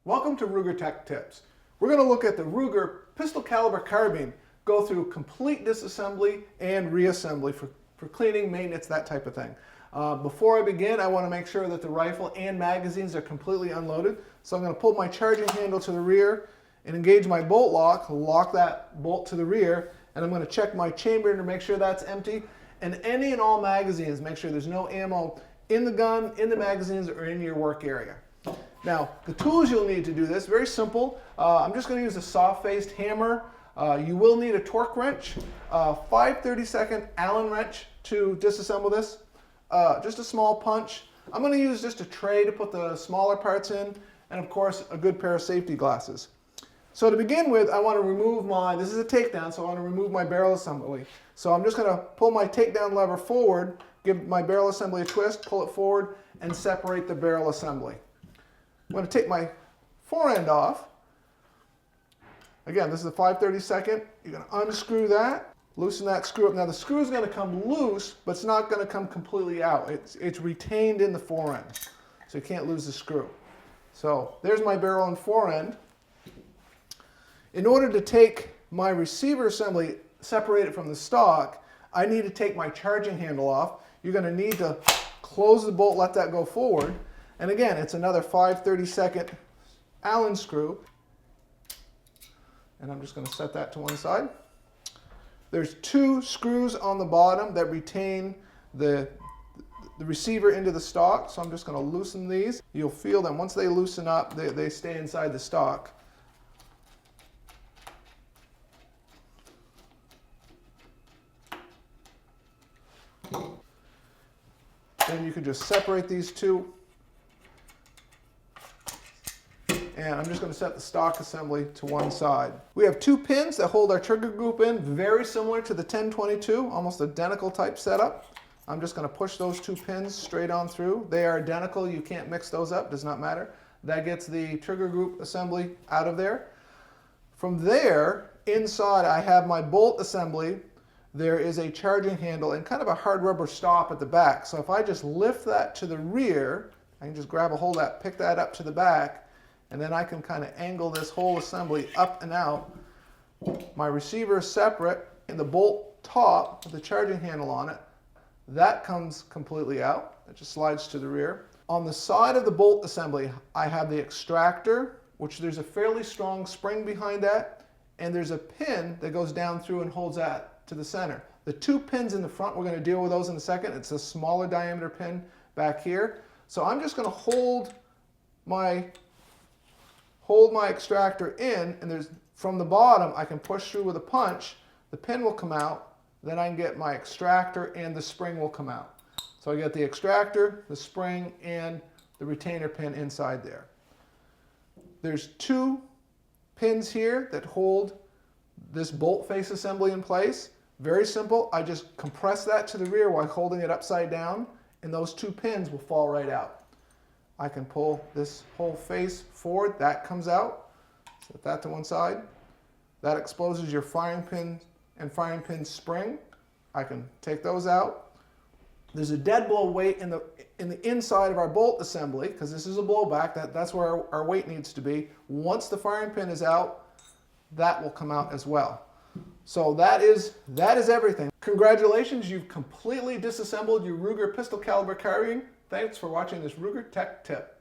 Welcome to Ruger Tech Tips. We're going to look at the Ruger pistol caliber carbine, go through complete disassembly and reassembly for cleaning, maintenance, that type of thing. Before I begin, I want to make sure that the rifle and magazines are completely unloaded. So I'm going to pull my charging handle to the rear and engage my bolt lock that bolt to the rear, and I'm going to check my chamber to make sure that's empty. And any and all magazines, make sure there's no ammo in the gun, in the magazines, or in your work area. Now, the tools you'll need to do this, very simple. I'm just going to use a soft-faced hammer. You will need a torque wrench, 5/32 Allen wrench to disassemble this, just a small punch. I'm going to use just a tray to put the smaller parts in, and of course, a good pair of safety glasses. So to begin with, I want to remove this is a takedown, so I want to remove my barrel assembly. So I'm just going to pull my takedown lever forward, give my barrel assembly a twist, pull it forward, and separate the barrel assembly. I'm going to take my fore end off. Again, this is the 5/32. You're going to unscrew that, loosen that screw up. Now the screw is going to come loose, but it's not going to come completely out. It's retained in the fore end, so you can't lose the screw. So there's my barrel and fore end. In order to take my receiver assembly, separate it from the stock, I need to take my charging handle off. You're going to need to close the bolt, let that go forward. And again, it's another 5/32 Allen screw. And I'm just going to set that to one side. There's two screws on the bottom that retain the receiver into the stock. So I'm just going to loosen these. You'll feel them. Once they loosen up, they stay inside the stock. Then you can just separate these two. And I'm just going to set the stock assembly to one side. We have two pins that hold our trigger group in, very similar to the 1022, almost identical type setup. I'm just going to push those two pins straight on through. They are identical, you can't mix those up, does not matter. That gets the trigger group assembly out of there. From there, inside I have my bolt assembly. There is a charging handle and kind of a hard rubber stop at the back. So if I just lift that to the rear, I can just grab a hold of that, pick that up to the back, and then I can kind of angle this whole assembly up and out. My receiver is separate, and the bolt top with the charging handle on it, that comes completely out. It just slides to the rear. On the side of the bolt assembly, I have the extractor, which there's a fairly strong spring behind that, and there's a pin that goes down through and holds that to the center. The two pins in the front, we're going to deal with those in a second. It's a smaller diameter pin back here. So I'm just going to hold my extractor in, and from the bottom I can push through with a punch. The pin will come out, then I can get my extractor and the spring will come out. So I get the extractor, the spring, and the retainer pin inside there. There's two pins here that hold this bolt face assembly in place. Very simple. I just compress that to the rear while holding it upside down, and those two pins will fall right out. I can pull this whole face forward, that comes out, set that to one side. That exposes your firing pin and firing pin spring. I can take those out. There's a dead blow weight in the inside of our bolt assembly, because this is a blowback, that's where our weight needs to be. Once the firing pin is out, that will come out as well. So that is everything. Congratulations, you've completely disassembled your Ruger pistol caliber carbine. Thanks for watching this Ruger Tech Tip.